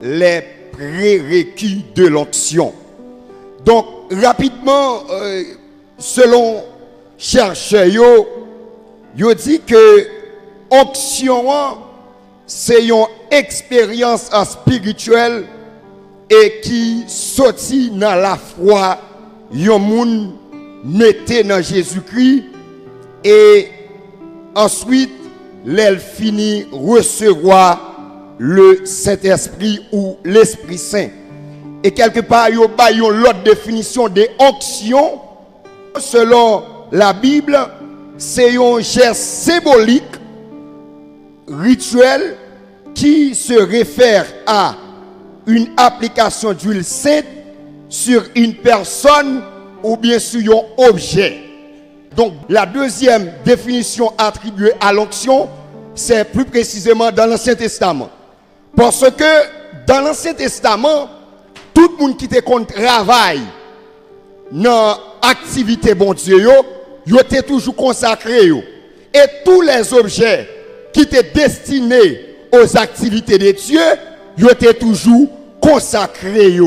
les prérequis de l'onction. Donc, rapidement, selon chercheurs, yo dit que onction, c'est une expérience spirituelle et qui sortit dans la foi, yon moun mette dans Jésus-Christ et ensuite, l'elle finit recevoir le Saint-Esprit ou l'Esprit Saint. Et quelque part, il y a l'autre définition de onction. Selon la Bible, c'est un geste symbolique, rituel, qui se réfère à une application d'huile sainte sur une personne ou bien sur un objet. Donc, la deuxième définition attribuée à l'onction, c'est plus précisément dans l'Ancien Testament. Parce que dans l'Ancien Testament, tout le monde qui te compte travail dans l'activité bon Dieu, il était toujours consacré. Et tous les objets qui étaient destinés aux activités de Dieu, ils étaient toujours consacrés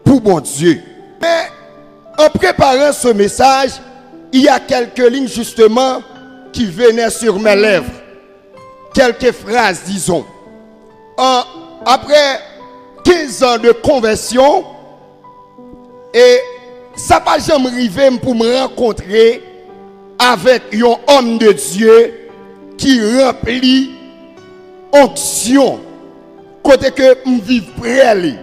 pour bon Dieu. Mais en préparant ce message, il y a quelques lignes justement qui venaient sur mes lèvres. Quelques phrases, disons. Après 15 ans de conversion, et ça n'a jamais arrivé pour me rencontrer avec un homme de Dieu qui remplit onction. Côté que je vis prêt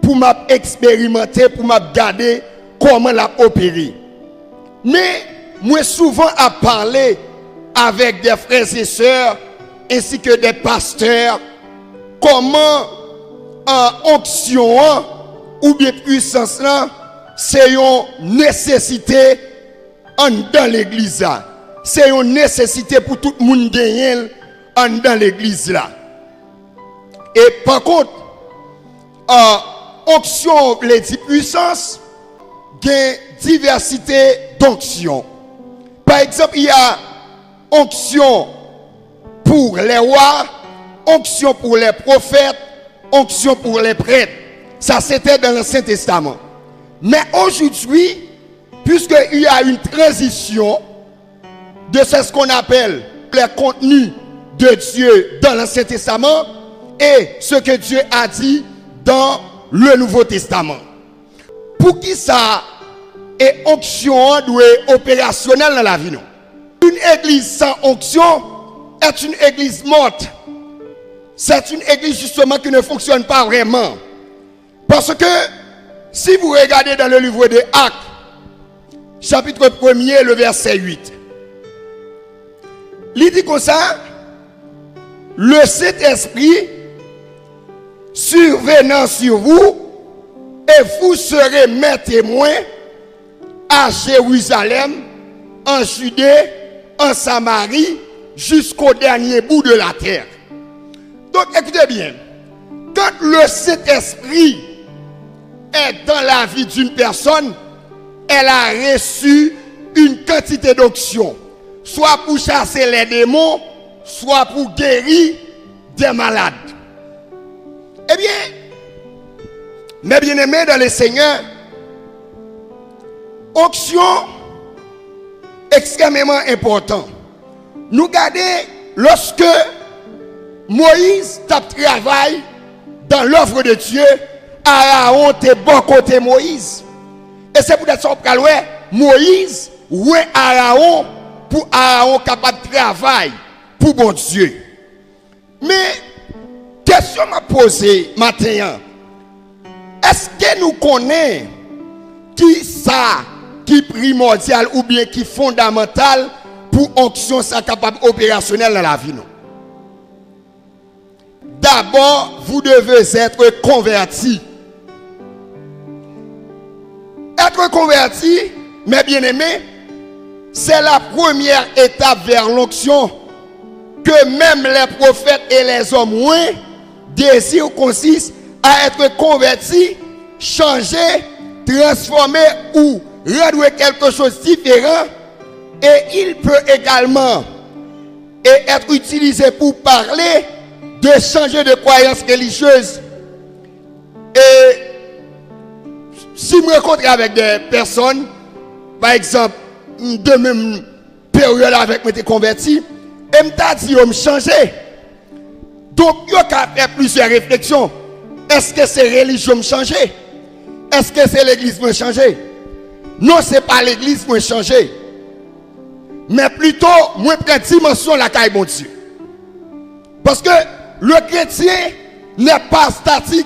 pour m'expérimenter, pour m'garder comment l'a opéré. Mais moi souvent à parler avec des frères et sœurs ainsi que des pasteurs comment onction ou bien puissance là c'est une nécessité dans l'église là. C'est une nécessité pour tout le monde gagner dans l'église là. Et par contre onction les puissance gain diversité d'onction. Par exemple, il y a onction pour les rois, onction pour les prophètes, onction pour les prêtres. Ça, c'était dans l'Ancien Testament. Mais aujourd'hui, puisqu'il y a une transition de ce qu'on appelle les contenus de Dieu dans l'Ancien Testament et ce que Dieu a dit dans le Nouveau Testament. Pour qui ça et onction doit être opérationnelle dans la vie. Non? Une église sans onction est une église morte. C'est une église justement qui ne fonctionne pas vraiment. Parce que si vous regardez dans le livre des Actes, chapitre 1er, le verset 8, il dit comme ça, le Saint-Esprit survenant sur vous, et vous serez mes témoins à Jérusalem, en Judée, en Samarie, jusqu'au dernier bout de la terre. Donc écoutez bien, quand le Saint-Esprit est dans la vie d'une personne, elle a reçu une quantité d'onction, soit pour chasser les démons, soit pour guérir des malades. Eh bien, mes bien-aimés dans le Seigneur, onction extrêmement important. Nous regardons lorsque Moïse travaille dans l'œuvre de Dieu, Aaron était bon côté Moïse. Et c'est pour ça que Moïse ouais Aaron pour Aaron capable de travailler pour bon Dieu. Mais question m'a posée matin. Est-ce que nous connaissons qui ça qui primordial ou bien qui fondamental pour onction ça capable opérationnel dans la vie non? D'abord, vous devez être converti. Être converti, mes bien-aimés, c'est la première étape vers l'onction que même les prophètes et les hommes désirent consiste à être converti, changer, transformer ou rendre quelque chose de différent. Et il peut également être utilisé pour parler de changer de croyance religieuse. Si je me rencontre avec des personnes, par exemple, de même période avec moi, converti, et je dit, je me changer. Donc, il y a fait plusieurs réflexions. Est-ce que c'est la religion qui me changer? Est-ce que c'est l'église qui me changer? Non, ce n'est pas l'église qui me changer. Mais plutôt, moi, je prends dimension la caille bon Dieu. Parce que le chrétien n'est pas statique,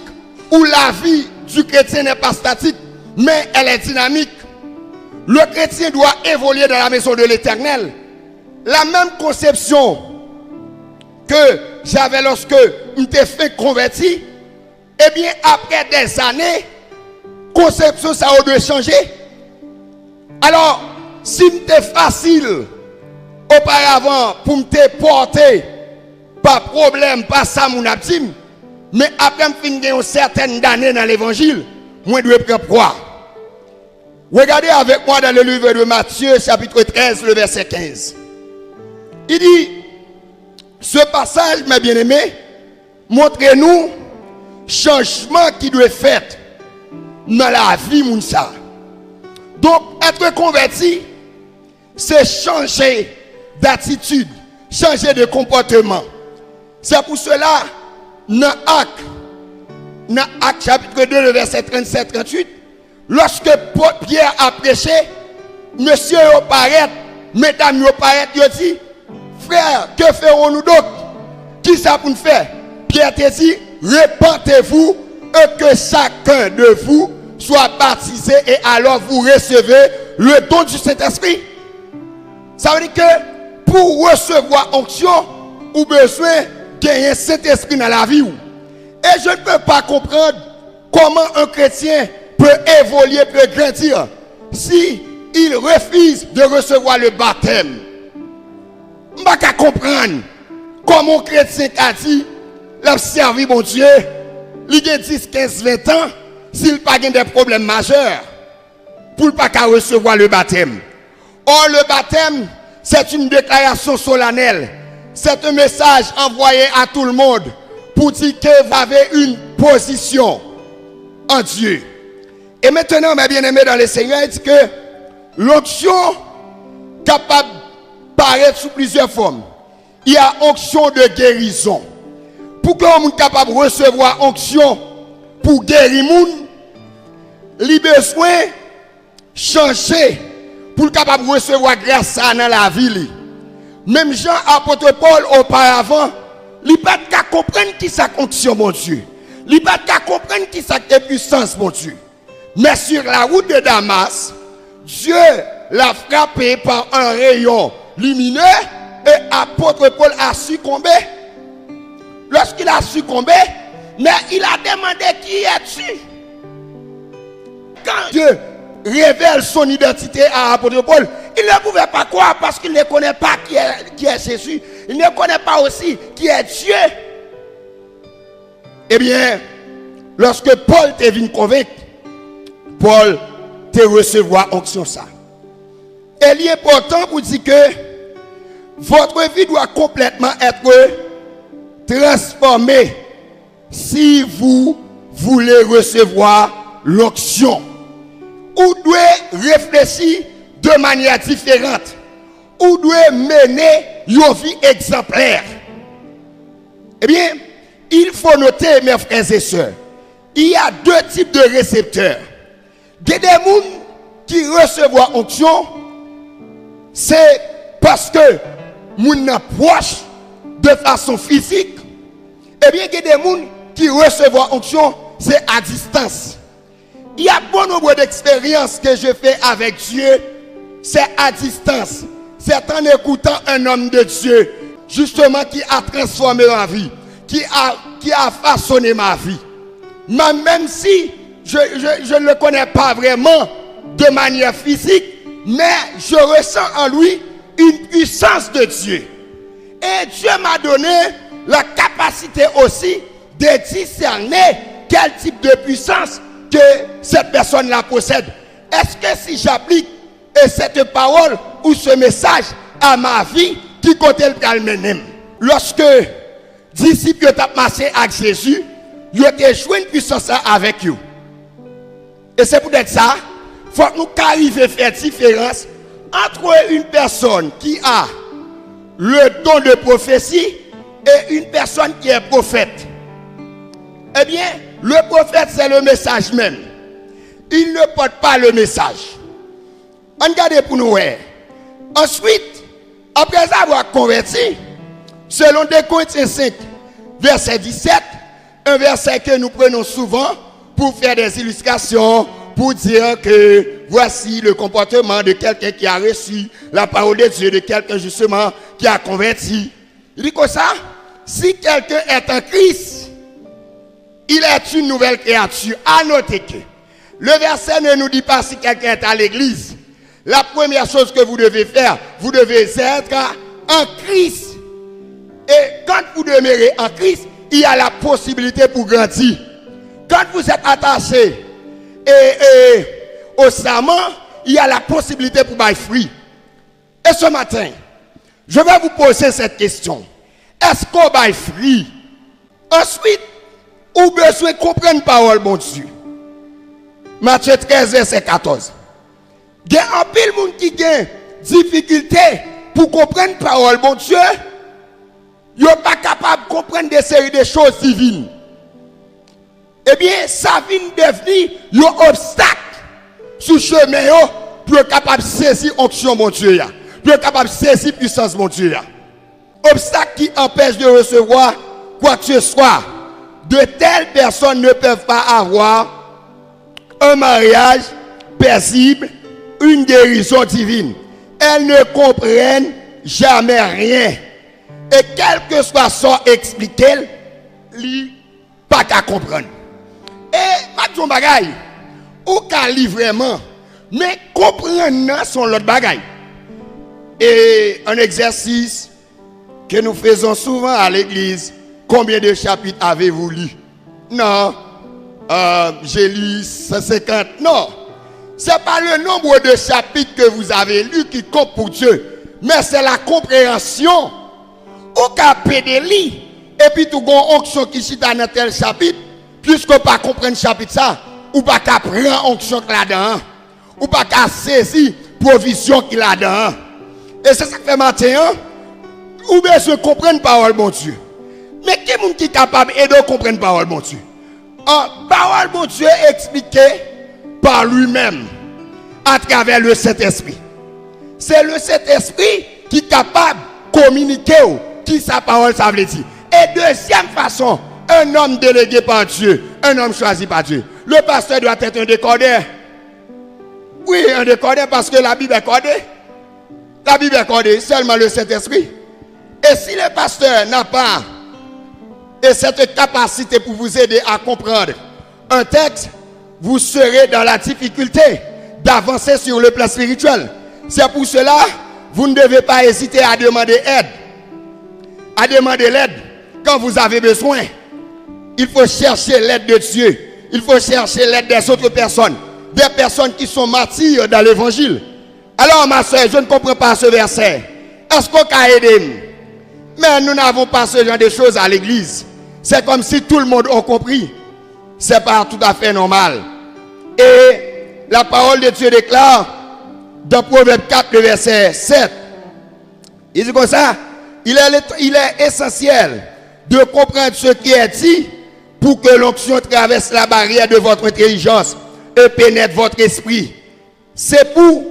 ou la vie du chrétien n'est pas statique, mais elle est dynamique. Le chrétien doit évoluer dans la maison de l'Éternel. La même conception que j'avais lorsque je m'étais fait converti, eh bien, après des années, conception ça a dû changer. Alors, si c'était facile auparavant pour me porter, pas problème, pas ça mon abdim, mais après me finir une certaine année dans l'évangile, moi je dois prendre poids. Regardez avec moi dans le livre de Matthieu, chapitre 13, le verset 15. Il dit, ce passage, mes bien-aimés, montrez-nous changement qui doit être fait dans la vie mounsa. Donc, être converti, c'est changer d'attitude, changer de comportement. C'est pour cela, dans Actes chapitre 2, le verset 37-38, lorsque Pierre a prêché, monsieur paraît, mesdames paraît, il dit, frère, que ferons-nous donc? Qui ça pour nous faire? Pierre te dit, repentez-vous et que chacun de vous soit baptisé et alors vous recevez le don du Saint-Esprit. Ça veut dire que pour recevoir onction, ou besoin qu'il y ait un Saint-Esprit dans la vie. Et je ne peux pas comprendre comment un chrétien peut évoluer, peut grandir si il refuse de recevoir le baptême. Je ne peux pas comprendre comment un chrétien a dit, l'a servi mon Dieu, il a 10, 15, 20 ans, s'il n'a pas des problèmes majeurs, pour ne pas recevoir le baptême. Or, le baptême, c'est une déclaration solennelle. C'est un message envoyé à tout le monde pour dire que vous avez une position en Dieu. Et maintenant, mes bien-aimés dans le Seigneur, il dit que l'onction capable de paraître sous plusieurs formes. Il y a onction de guérison. Pour que l'on soit capable de recevoir onction pour guérir les gens, il a besoin de changer pour être capable de recevoir grâce à dans la vie. Même Jean, apôtre Paul, auparavant, il n'a pas qu'à comprendre qui ça onction, mon Dieu. Il n'a pas qu'à comprendre qui ça puissance, mon Dieu. Mais sur la route de Damas, Dieu l'a frappé par un rayon lumineux et apôtre Paul a succombé. Lorsqu'il a succombé, mais il a demandé qui es-tu? Quand Dieu révèle son identité à apôtre Paul, il ne pouvait pas croire parce qu'il ne connaît pas qui est Jésus. Il ne connaît pas aussi qui est Dieu. Eh bien, lorsque Paul te venu convaincre, Paul te recevoir onction ça. Et il est important pour dire que votre vie doit complètement être transformée si vous voulez recevoir l'onction. Ou doit réfléchir de manière différente. Ou doit mener une vie exemplaire. Eh bien, il faut noter, mes frères et sœurs, il y a deux types de récepteurs. Il y a des gens qui reçoivent onction, c'est parce que nous approche de façon physique. Eh bien, il y a des gens qui reçoivent onction, c'est à distance. Il y a bon nombre d'expériences que je fais avec Dieu, c'est à distance. C'est en écoutant un homme de Dieu, justement, qui a transformé ma vie, qui a façonné ma vie. Mais même si je ne le connais pas vraiment de manière physique, mais je ressens en lui une puissance de Dieu. Et Dieu m'a donné la capacité aussi de discerner quel type de puissance que cette personne-là possède. Est-ce que si j'applique cette parole ou ce message à ma vie, qui côté le mener? Lorsque disciples ont marché avec Jésus, ils ont joué une puissance avec eux. Et c'est peut-être ça, il faut que nous arrivions à faire différence entre une personne qui a le don de prophétie et une personne qui est prophète. Eh bien, le prophète, c'est le message même. Il ne porte pas le message. Regardez pour nous. Ensuite, après avoir converti, selon 2 Corinthiens 5, verset 17, un verset que nous prenons souvent pour faire des illustrations, pour dire que voici le comportement de quelqu'un qui a reçu la parole de Dieu, de quelqu'un justement qui a converti. Il dit comme ça, si quelqu'un est en Christ, il est une nouvelle créature. À noter que le verset ne nous dit pas si quelqu'un est à l'église. La première chose que vous devez faire, vous devez être en Christ. Et quand vous demeurez en Christ, il y a la possibilité pour grandir. Quand vous êtes attaché au serment, il y a la possibilité pour bailler fruit. Et ce matin, je vais vous poser cette question. Est-ce qu'on baille fruit? Ensuite, ou besoin de comprendre la parole, bon Dieu. Matthieu 13, verset 14. Il y a un pile monde qui a difficulté pour comprendre la parole, bon Dieu. Ils ne sont pas capables de comprendre des séries de choses divines. Eh bien, ça vient devenir un obstacle sur le chemin pour être capable de saisir l'onction, mon Dieu. Pour être capable de saisir la puissance, mon Dieu. Obstacle qui empêche de recevoir quoi que ce soit. De telles personnes ne peuvent pas avoir un mariage paisible, une guérison divine. Elles ne comprennent jamais rien. Et quel que soit son expliqué, ils pas qu'à comprendre. Et ma bagaille, ou qu'à lire vraiment, mais comprendre son l'autre bagaille. Et un exercice que nous faisons souvent à l'église, combien de chapitres avez-vous lu? Non, j'ai lu 150. Non, ce n'est pas le nombre de chapitres que vous avez lus qui compte pour Dieu, mais c'est la compréhension. Ou qu'à pédéli, et puis tout gon onction qui chita dans tel chapitre, puisque pas comprendre chapitre ça, ou pas qu'à prendre onction là-dedans, ou pas qu'à saisir provision qui là-dedans. Et c'est ça que fait matin, ou bien se comprendre parole bon Dieu. Mais qui est capable de comprendre parole bon Dieu? Parole bon Dieu expliquée par lui-même à travers le Saint-Esprit. C'est le Saint-Esprit qui est capable de communiquer qui sa parole ça veut dire. Et deuxième façon, un homme délégué par Dieu, un homme choisi par Dieu. Le pasteur doit être un décodeur. Oui, un décodeur parce que la Bible est codée. La Bible est codée, seulement le Saint-Esprit. Et si le pasteur n'a pas cette capacité pour vous aider à comprendre un texte, vous serez dans la difficulté d'avancer sur le plan spirituel. C'est pour cela, vous ne devez pas hésiter à demander aide. À demander l'aide quand vous avez besoin. Il faut chercher l'aide de Dieu. Il faut chercher l'aide des autres personnes. Des personnes qui sont martyrs dans l'évangile. Alors ma soeur, je ne comprends pas ce verset. Est-ce qu'on peut aider? Mais nous n'avons pas ce genre de choses à l'église. C'est comme si tout le monde a compris. Ce n'est pas tout à fait normal. Et la parole de Dieu déclare dans Proverbe 4, le verset 7. Il dit comme ça, il est essentiel de comprendre ce qui est dit pour que l'onction traverse la barrière de votre intelligence et pénètre votre esprit. C'est pour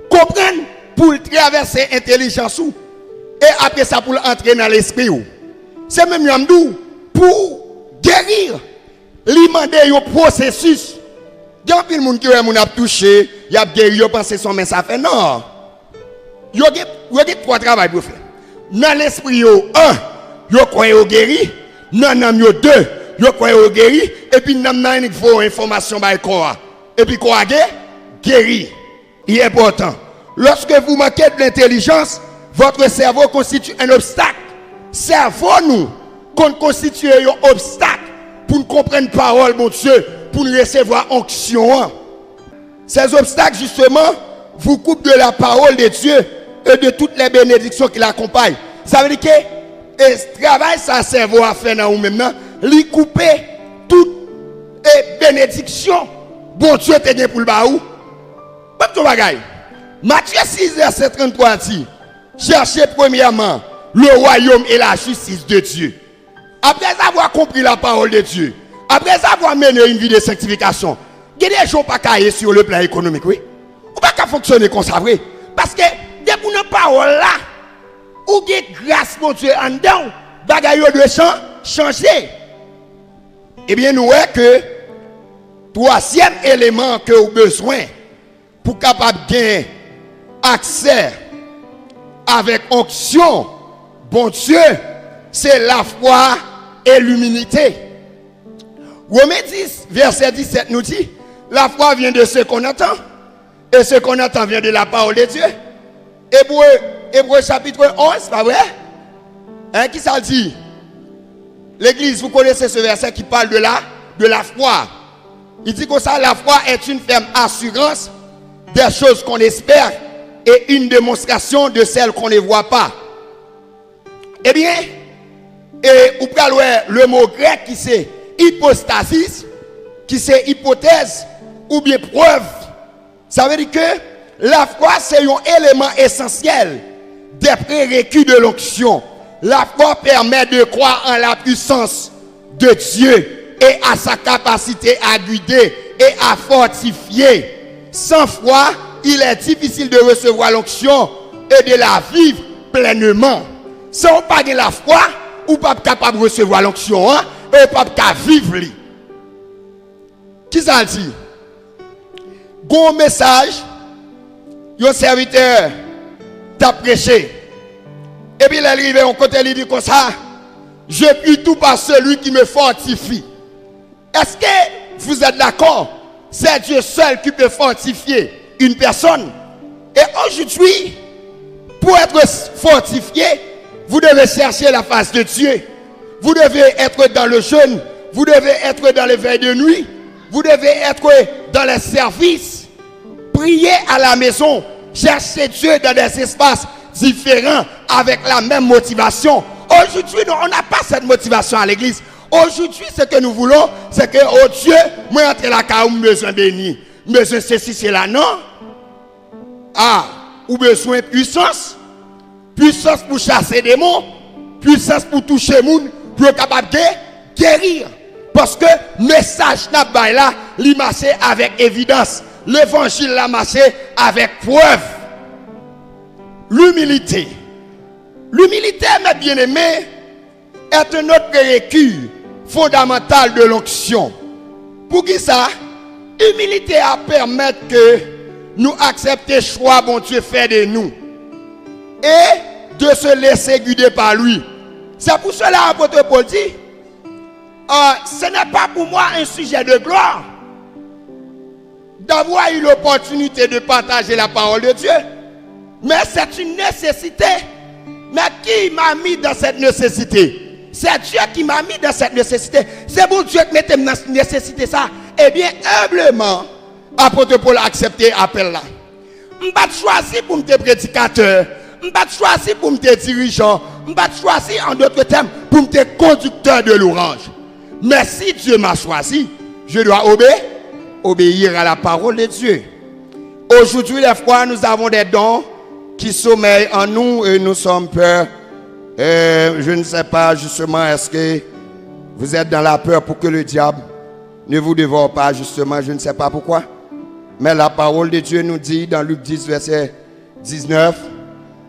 comprendre, pour traverser l'intelligence et après ça pour entrer dans l'esprit. C'est même Yamdou pour guérir, lui demander un processus. Il y a plein de monde qui a touché, il a guéri, il a pensé son mais ça fait non. Il y a trois travail pour faire. Dans l'esprit, un, il croit au guéri, dans l'âme, deux, il croit au guéri, et puis dans l'âme, il faut information par quoi. Et puis quoi, guéri. Il est important. Lorsque vous manquez de l'intelligence, votre cerveau constitue un obstacle. Cerveau, nous, constitue un obstacle pour nous comprendre la parole, mon Dieu, pour nous recevoir onction. Ces obstacles, justement, vous coupent de la parole de Dieu et de toutes les bénédictions qui l'accompagnent. Ça veut dire que le travail, ça cerveau à faire dans vous-même, lui couper toute bénédiction bon Dieu te gen pour le baou. Pas de bagaille. Matthieu 6, verset 33 dit, cherchez premièrement le royaume et la justice de Dieu. Après avoir compris la parole de Dieu, après avoir mené une vie de sanctification, il y a des gens pas caillés sur le plan économique, oui. Ou pas qu'à fonctionner comme ça, oui. Parce que, dès qu'on a parole là, ou bien grâce mon Dieu en dedans, bagaille doit changer. Eh bien, nous voyons que, troisième élément que vous avez besoin pour capable gagner accès avec onction, bon Dieu, c'est la foi et l'humilité. Romains 10, verset 17 nous dit, la foi vient de ce qu'on entend, et ce qu'on entend vient de la parole de Dieu. Hébreux chapitre 11, pas vrai? Hein, qui ça dit? L'église, vous connaissez ce verset qui parle de la foi. Il dit que ça, la foi est une ferme assurance des choses qu'on espère et une démonstration de celles qu'on ne voit pas. Eh bien, vous prenez le mot grec qui c'est hypostasis, qui c'est hypothèse ou bien preuve. Ça veut dire que la foi c'est un élément essentiel des prérequis de l'onction. La foi permet de croire en la puissance de Dieu et à sa capacité à guider et à fortifier. Sans foi, il est difficile de recevoir l'onction et de la vivre pleinement. Si on n'a pas de la foi, ou pas capable de recevoir l'onction, hein, et pas capable de vivre. Qui ça dit? Bon message, un serviteur t'a prêché. Et puis il est arrivé au côté, il dit comme ça, je puis tout par celui qui me fortifie. Est-ce que vous êtes d'accord? C'est Dieu seul qui peut fortifier une personne. Et aujourd'hui, pour être fortifié, vous devez chercher la face de Dieu. Vous devez être dans le jeûne. Vous devez être dans les veilles de nuit. Vous devez être dans les services. Priez à la maison. Cherchez Dieu dans des espaces différents avec la même motivation. Aujourd'hui, on n'a pas cette motivation à l'église. Aujourd'hui, ce que nous voulons, c'est que, oh Dieu, moi, entre la car, besoin béni. Besoin ceci, c'est là, non? Ah, ou besoin de puissance. Puissance pour chasser des démons. Puissance pour toucher les gens. Pour être capable de guérir. Parce que le message n'a pas là, il marche avec évidence. L'évangile l'a marché avec preuve. L'humilité. L'humilité, mes bien-aimés, est un autre prérequis fondamental de l'onction. Pour qui ça? L'humilité a permettre que nous acceptions le choix bon Dieu fait de nous. Et de se laisser guider par lui. C'est pour cela, l'apôtre Paul dit, ce n'est pas pour moi un sujet de gloire d'avoir eu l'opportunité de partager la parole de Dieu. Mais c'est une nécessité. Mais qui m'a mis dans cette nécessité? C'est Dieu qui m'a mis dans cette nécessité. C'est bon Dieu qui m'a mis dans cette nécessité. Ça. Eh bien, humblement, l'apôtre Paul a accepté l'appel là. Je ne vais pas choisir pour me prédicateur. Je ne vais pas choisir pour me dirigeant. Je ne vais pas choisir en d'autres termes pour me conducteur de l'orange. Mais si Dieu m'a choisi, je dois obéir à la parole de Dieu. Aujourd'hui, les frères, nous avons des dons qui sommeillent en nous et nous sommes peur. Je ne sais pas justement, est-ce que vous êtes dans la peur pour que le diable ne vous dévore pas justement, je ne sais pas pourquoi. Mais la parole de Dieu nous dit dans Luc 10, verset 19,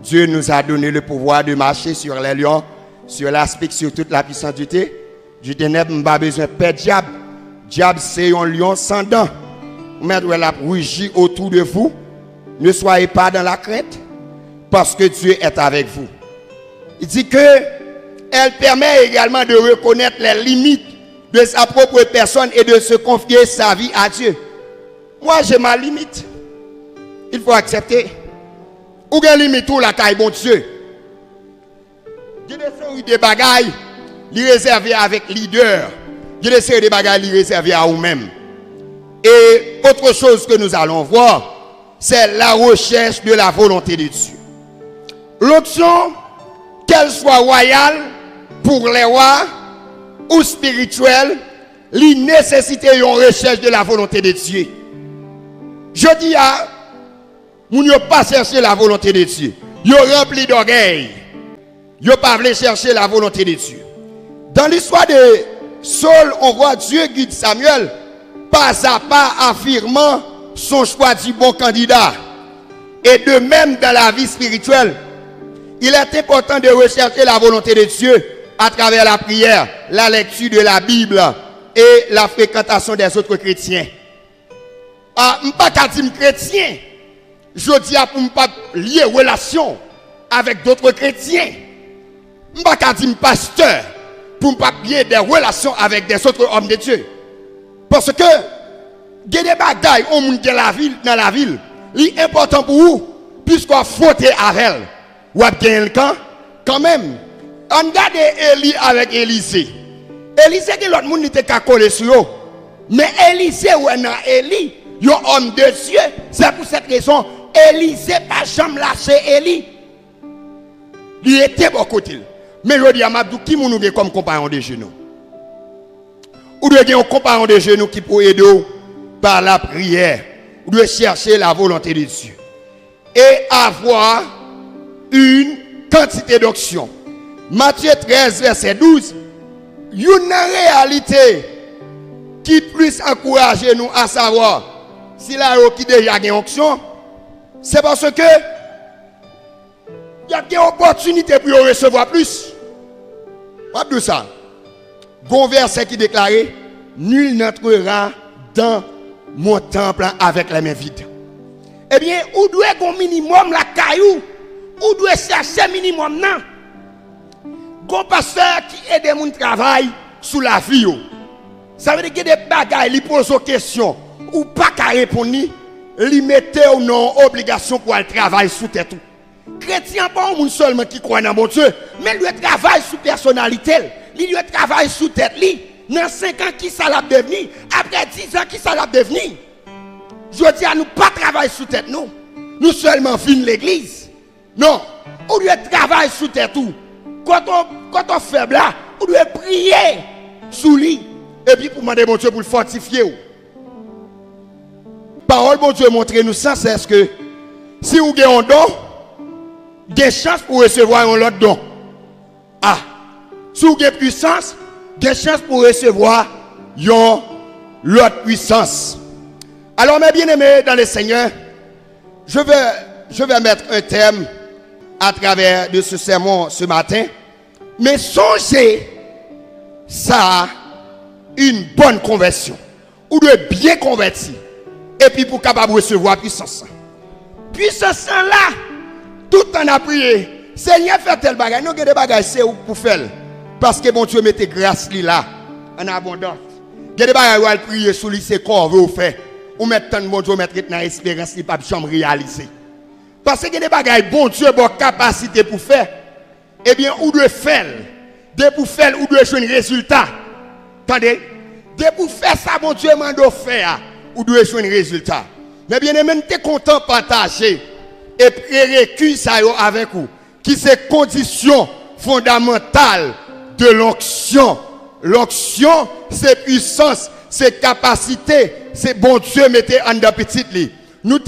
Dieu nous a donné le pouvoir de marcher sur les lions, sur l'aspic, sur toute la puissance du ténèbre. Nous n'avons pas besoin de perdre diable. Diable, c'est un lion sans dents. Mais elle a rugi autour de vous. Ne soyez pas dans la crainte, parce que Dieu est avec vous. Il dit que elle permet également de reconnaître les limites de sa propre personne et de se confier sa vie à Dieu. Moi, j'ai ma limite. Il faut accepter. Ou bien limite tout la caille, bon Dieu. Il y a des bagailles les réserver avec leader. Il y a des bagailles les réserver à vous-même. Et autre chose que nous allons voir, c'est la recherche de la volonté de Dieu. L'onction, qu'elle soit royale pour les rois ou spirituelle, les nécessités et une recherche de la volonté de Dieu. Je dis à vous ne pas chercher la volonté de Dieu. Vous rempli d'orgueil. Vous ne pas voulu chercher la volonté de Dieu. Dans l'histoire de Saul, on voit Dieu guide Samuel pas à pas affirmant son choix du bon candidat. Et de même dans la vie spirituelle, il est important de rechercher la volonté de Dieu à travers la prière, la lecture de la Bible et la fréquentation des autres chrétiens. Je ne pas dire chrétien, je dis pour ne pas lier relation avec d'autres chrétiens. Je ne pas dire pasteur pour ne pas lier des relations avec des autres hommes de Dieu. Parce que il y a des bagailles dans la ville, c'est important pour vous, puisqu'on faute avec elle. Ou à gagner le camp, quand même. On regarde Élie avec Élisée. Élisée, que l'autre monde n'était qu'à coller sur eux. Mais Élisée, ou un Élie, un homme de Dieu, c'est pour cette raison, Élisée pas jamais lâché Élie. Il était bon côté. Mais je dis à Mabdou, qui nous a comme compagnon de genoux? Ou de un compagnon de genoux qui peut aider par la prière, ou de chercher la volonté de Dieu. Et avoir une quantité d'onction. Matthieu 13, verset 12. Une réalité qui plus encourage nous à savoir si la qui déjà une onction, c'est parce que il y a des opportunités pour recevoir plus. Pas de ça. Bon verset qui déclarait nul n'entrera dans mon temple avec les mains vides. Eh bien, où doit un minimum la caillou, où doit chercher minimum non. Gon pasteur qui aide mon travail sous la vie. Ça veut dire que des bagailles, il pose aux questions ou pas qu'à répondre, il mettait ou non obligation pour aller travailler sous tête. Chrétien pas un monde seulement qui croit dans mon Dieu, mais lui travaille sous personnalité, lui travaille sous tête lui. Dans 5 ans qui ça l'a devenir, après 10 ans qui ça l'a devenir. Je dis à nous pas travailler sous tête nous. Nous seulement finissons l'église. Non, on doit travailler sous tête tout. Quand on fait là, on doit prier sous lui. Et puis pour demander mon Dieu pour le fortifier. Parole mon Dieu montre nous sans cesse que si vous avez un don, des chances pour recevoir un autre don. Ah, si vous avez puissance, des chances pour recevoir l'autre puissance. Alors mes bien-aimés dans le Seigneur, je vais mettre un thème à travers de ce sermon ce matin. Mais songez, ça une bonne conversion. Ou de bien convertir. Et puis pour capable recevoir puissance. Puissance là, tout en a prié. Seigneur fait tel bagage. Nous avons des bagages c'est pour faire. Parce que mon Dieu mette grâce là en abondance. Il y a des bagages où elle prie sous lui, c'est quoi vous fait. Ou mettre tant de bon Dieu mettre dans l'espérance, il pas jamais réaliser. Parce que il y a des bagages bon Dieu bonne capacité pour faire. Eh bien, ou de faire. De pour faire ou de jouer un résultat. Attendez. De pour faire ça bon Dieu m'a de faire ou de jouer un résultat. Mais bien aimé, t'es content de partager et prérequis ça avec vous. Qui c'est condition fondamentale de l'onction. L'onction, c'est puissance, c'est capacité, c'est bon Dieu mettez en de petite lit. Nous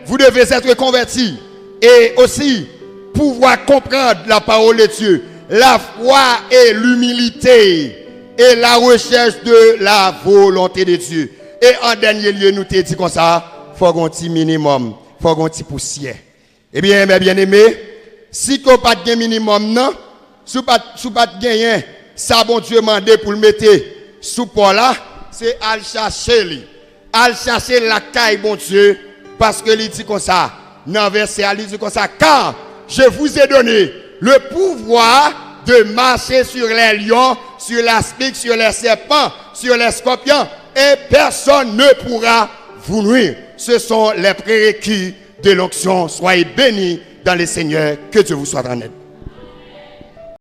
vous devez être convertis et aussi pouvoir comprendre la parole de Dieu, la foi et l'humilité et la recherche de la volonté de Dieu. Et en dernier lieu, nous te dit comme ça, faut un petit minimum, faut un petit poussière. Eh bien, mes bien-aimés, si vous n'avez pas de minimum, non, si vous n'avez pas de gain, ça, bon Dieu m'a demandé pour le mettre sous port là, c'est à chercher lui. À chercher la caille, bon Dieu, parce que il dit comme ça, dans verset, il dit comme ça, car je vous ai donné le pouvoir de marcher sur les lions, sur l'aspic, sur les serpents, sur les scorpions, et personne ne pourra vous nuire. Ce sont les prérequis de l'onction. Soyez bénis dans le Seigneur. Que Dieu vous soit en aide.